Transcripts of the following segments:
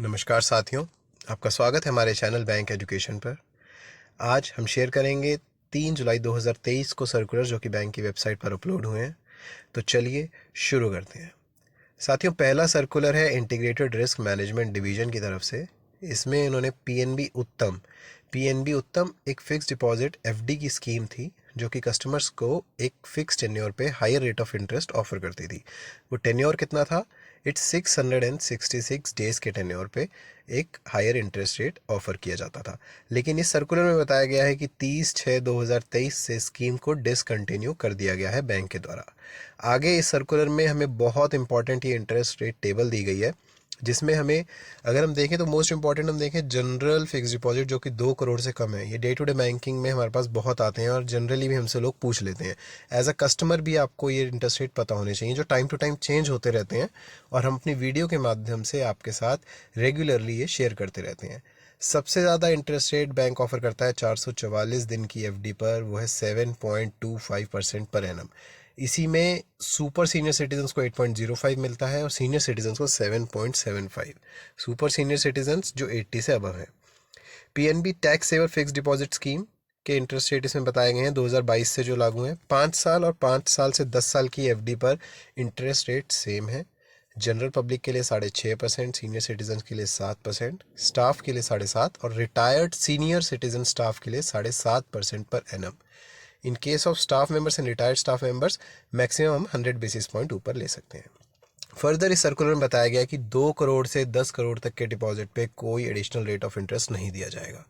नमस्कार साथियों, आपका स्वागत है हमारे चैनल बैंक एजुकेशन पर। आज हम शेयर करेंगे 3 जुलाई 2023 को सर्कुलर जो कि बैंक की वेबसाइट पर अपलोड हुए हैं। तो चलिए शुरू करते हैं। साथियों, पहला सर्कुलर है इंटीग्रेटेड रिस्क मैनेजमेंट डिवीज़न की तरफ से। इसमें इन्होंने पीएनबी उत्तम एक फिक्स डिपॉजिट एफडी की स्कीम थी जो कि कस्टमर्स को एक फिक्स टेन्योर पे higher rate of interest offer करती थी। वो टेन्योर कितना था? इट्स 666 डेज के टेन्योर पे एक हायर इंटरेस्ट रेट ऑफर किया जाता था। लेकिन इस सर्कुलर में बताया गया है कि 30/6/2023 से स्कीम को डिसकंटिन्यू कर दिया गया है बैंक के द्वारा। आगे इस सर्कुलर में हमें बहुत इंपॉर्टेंट ये इंटरेस्ट रेट टेबल दी गई है, जिसमें हमें अगर हम देखें तो मोस्ट इंपॉर्टेंट हम देखें जनरल फिक्स डिपॉजिट जो कि 2 करोड़ से कम है। ये डे टू डे बैंकिंग में हमारे पास बहुत आते हैं और जनरली भी हमसे लोग पूछ लेते हैं। एज अ कस्टमर भी आपको ये इंटरेस्ट रेट पता होने चाहिए जो टाइम टू टाइम चेंज होते रहते हैं, और हम अपनी वीडियो के माध्यम से आपके साथ रेगुलरली ये शेयर करते रहते हैं। सबसे ज़्यादा इंटरेस्ट रेट बैंक ऑफर करता है 444 दिन की एफडी पर, वो है 7.25% पर एनम। इसी में सुपर सीनियर सिटीजन्स को 8.05 मिलता है और सीनियर सिटीजन्स को 7.75। सुपर सीनियर सिटीजन्स जो 80 से अबव है। PNB tax saver fix deposit scheme के इंटरेस्ट रेट इसमें बताए गए हैं 2022 से जो लागू हैं। 5 साल और 5 साल से 10 साल की एफडी पर इंटरेस्ट रेट सेम है। जनरल पब्लिक के लिए 6.5%, सीनियर सिटीजन के लिए 7%, स्टाफ के लिए 7.5% और रिटायर्ड सीनियर सिटीजन स्टाफ के लिए 7.5% per annum. In case of staff members and retired staff members maximum हम 100 बेसिस पॉइंट ऊपर ले सकते हैं। फर्दर इस सर्कुलर में बताया गया कि 2 करोड़ से 10 करोड़ तक के डिपॉजिट पे कोई एडिशनल रेट ऑफ इंटरेस्ट नहीं दिया जाएगा।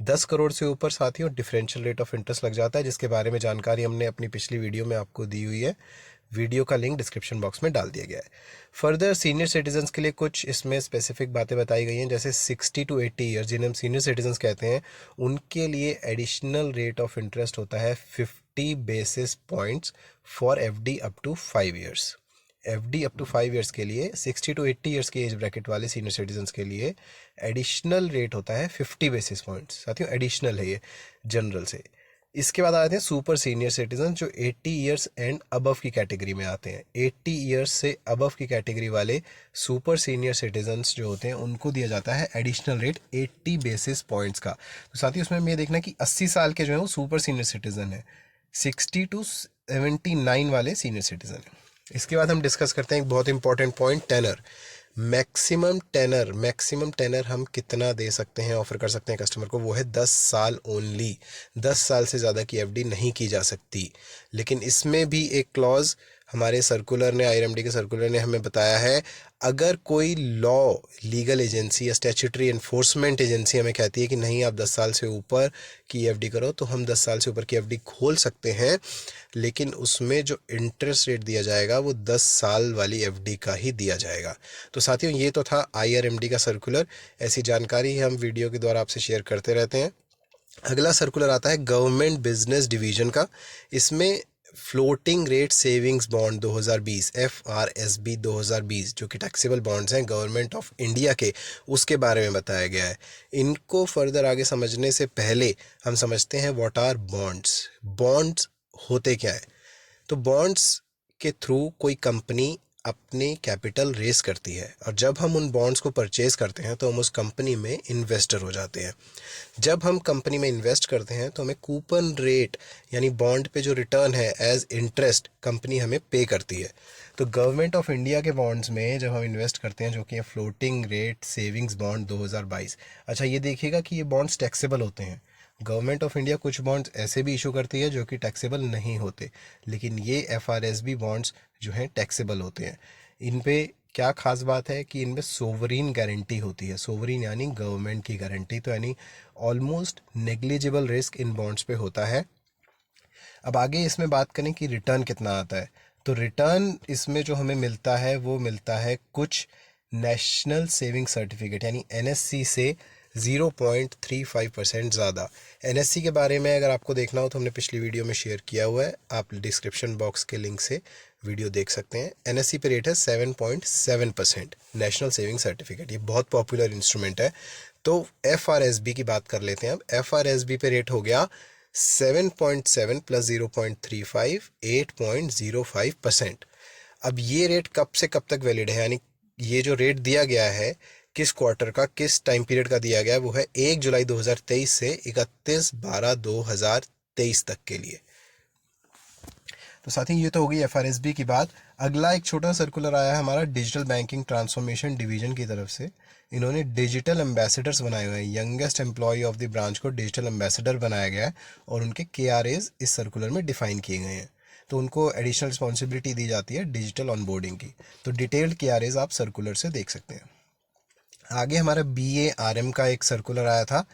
10 करोड़ से ऊपर साथियों डिफरेंशियल रेट ऑफ इंटरेस्ट लग जाता है, जिसके बारे में जानकारी हमने अपनी पिछली वीडियो में आपको दी हुई है। वीडियो का लिंक डिस्क्रिप्शन बॉक्स में डाल दिया गया है। फर्दर सीनियर सिटीजन्स के लिए कुछ इसमें स्पेसिफिक बातें बताई गई हैं, जैसे 60 to 80 ईयर्स जिन्हें हम सीनियर सिटीजन्स कहते हैं, उनके लिए एडिशनल रेट ऑफ इंटरेस्ट होता है 50 basis points for FD up to 5 years. FD up to 5 years के लिए 60 to 80 ईयर्स के एज ब्रैकेट वाले सीनियर सिटीजन्स के लिए एडिशनल रेट होता है 50 बेसिस पॉइंट्स। साथियों एडिशनल है ये जनरल से। इसके बाद आते हैं सुपर सीनियर सिटीजन जो 80 ईयर्स एंड अबव की कैटेगरी में आते हैं। 80 ईयर्स से अबव की कैटेगरी वाले सुपर सीनियर सिटीजन्स जो होते हैं उनको दिया जाता है एडिशनल रेट 80 बेसिस पॉइंट्स का। तो साथ ही उसमें ये देखना कि 80 साल के जो है वो सुपर सीनियर सिटीजन है, 60 to 79 वाले सीनियर सिटीजन है। इसके बाद हम डिस्कस करते हैं एक बहुत important point, tenure. Maximum tenure हम कितना दे सकते हैं, ऑफर कर सकते हैं कस्टमर को, वो है 10 साल ओनली। 10 साल से ज़्यादा की एफडी नहीं की जा सकती। लेकिन इसमें भी एक क्लॉज हमारे सर्कुलर ने, आईआरएमडी के सर्कुलर ने हमें बताया है, अगर कोई लॉ लीगल एजेंसी या स्टैट्यूटरी एनफोर्समेंट एजेंसी हमें कहती है कि नहीं आप 10 साल से ऊपर की एफडी करो, तो हम 10 साल से ऊपर की एफडी खोल सकते हैं। लेकिन उसमें जो इंटरेस्ट रेट दिया जाएगा वो 10 साल वाली एफडी का ही दिया जाएगा। तो साथियों ये तो था आईआरएमडी का सर्कुलर। ऐसी जानकारी हम वीडियो के द्वारा आपसे शेयर करते रहते हैं। अगला सर्कुलर आता है गवर्नमेंट बिजनेस डिवीजन का। इसमें floating rate savings bond 2020 FRSB 2020 जो कि टैक्सेबल बॉन्ड्स हैं गवर्नमेंट ऑफ इंडिया के, उसके बारे में बताया गया है। इनको फर्दर आगे समझने से पहले हम समझते हैं व्हाट आर बॉन्ड्स। बॉन्ड्स होते क्या है? तो बॉन्ड्स के थ्रू कोई कंपनी अपने कैपिटल रेस करती है, और जब हम उन बॉन्ड्स को परचेज करते हैं तो हम उस कंपनी में इन्वेस्टर हो जाते हैं। जब हम कंपनी में इन्वेस्ट करते हैं तो हमें कूपन रेट यानी बॉन्ड पे जो रिटर्न है एज इंटरेस्ट कंपनी हमें पे करती है। तो गवर्नमेंट ऑफ इंडिया के बॉन्ड्स में जब हम इन्वेस्ट करते हैं, जो कि है फ्लोटिंग रेट सेविंग्स बॉन्ड 2022। अच्छा ये देखिएगा कि ये बॉन्ड्स टैक्सेबल होते हैं। गवर्नमेंट ऑफ इंडिया कुछ बॉन्ड्स ऐसे भी इशू करती है जो कि टैक्सेबल नहीं होते, लेकिन ये FRSB बॉन्ड्स जो हैं टैक्सेबल होते हैं। इन पे क्या खास बात है कि इनमें सोवरीन गारंटी होती है। सोवरीन यानी गवर्नमेंट की गारंटी, तो यानी almost negligible risk in bonds पे होता है। अब आगे इसमें बात करें कि रिटर्न कितना आता है, तो रिटर्न इसमें जो हमें मिलता है वो मिलता है कुछ नेशनल सेविंग सर्टिफिकेट यानी NSC से 0.35% ज़्यादा। NSC के बारे में अगर आपको देखना हो तो हमने पिछली वीडियो में शेयर किया हुआ है, आप डिस्क्रिप्शन बॉक्स के लिंक से वीडियो देख सकते हैं। NSC पे रेट है 7.7% नेशनल सेविंग सर्टिफिकेट। ये बहुत पॉपुलर इंस्ट्रूमेंट है। तो FRSB की बात कर लेते हैं। अब FRSB पे रेट हो गया 7.7 प्लस 0.35 8.05%। अब ये रेट कब से कब तक वैलिड है, यानी ये जो रेट दिया गया है किस क्वार्टर का, किस टाइम पीरियड का दिया गया है, वो है 1 जुलाई 2023 से 31/12/2023 तक के लिए। तो साथ ही ये तो हो गई एफआरएसबी की बात। अगला एक छोटा सर्कुलर आया है हमारा डिजिटल बैंकिंग ट्रांसफॉर्मेशन डिवीजन की तरफ से। इन्होंने डिजिटल एम्बेसडर्स बनाए हुए हैं, youngest employee of the branch को डिजिटल एम्बेसडर बनाया गया है और उनके केआरएज इस सर्कुलर में डिफाइन किए गए हैं। तो उनको एडिशनल रिस्पॉन्सिबिलिटी दी जाती है डिजिटल ऑनबोर्डिंग की। तो डिटेल्ड केआरएज आप सर्कुलर से देख सकते हैं। आगे हमारा BARM का एक सर्कुलर आया था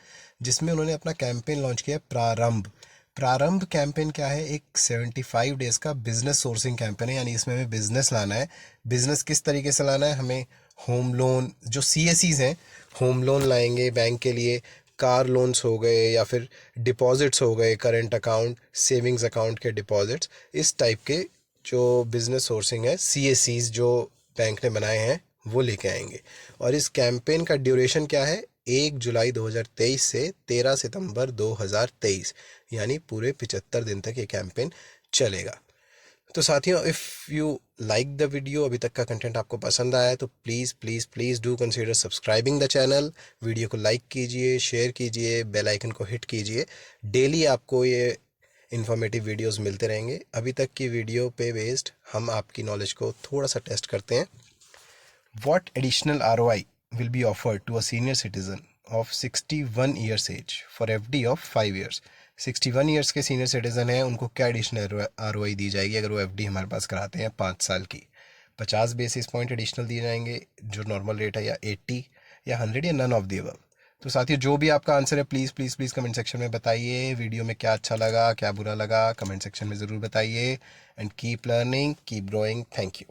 जिसमें उन्होंने अपना कैंपेन लॉन्च किया, प्रारंभ। प्रारंभ कैंपेन क्या है? एक 75 डेज का बिजनेस सोर्सिंग कैंपेन है, यानी इसमें हमें बिजनेस लाना है। बिजनेस किस तरीके से लाना है? हमें होम लोन, जो CSEs हैं, होम लोन लाएंगे बैंक के लिए, कार लोन्स हो गए या फिर डिपॉजिट्स हो गए, करंट अकाउंट, सेविंग्स अकाउंट के डिपॉजिट्स, इस टाइप के जो बिजनेस सोर्सिंग है, CSEs जो बैंक ने बनाए हैं वो लेके आएंगे। और इस कैंपेन का ड्यूरेशन क्या है? 1 जुलाई 2023 से 13 सितंबर 2023, यानी पूरे 75 दिन तक ये कैंपेन चलेगा। तो साथियों, if you like the video, अभी तक का कंटेंट आपको पसंद आया है तो please please please do consider subscribing the channel. Video को लाइक कीजिए, शेयर कीजिए, बेल आइकन को हिट कीजिए। डेली आपको ये इन्फॉर्मेटिव वीडियोस मिलते रहेंगे। अभी तक की वीडियो पे बेस्ड हम आपकी नॉलेज को थोड़ा सा टेस्ट करते हैं। What additional ROI will be offered to a senior citizen of 61 years age for FD of 5 years? 61 years के सीनियर सिटीजन हैं, उनको क्या एडिशनल ROI दी जाएगी अगर वो FD हमारे पास कराते हैं 5 साल की? 50 बेसिस पॉइंट एडिशनल दिए जाएंगे जो नॉर्मल रेट है, या 80 या 100 या नन ऑफ दी अबव? तो साथियों, जो भी आपका आंसर है please please please comment section में बताइए। वीडियो में क्या अच्छा लगा, क्या बुरा लगा, कमेंट सेक्शन में ज़रूर बताइए। And keep learning, keep growing. Thank you.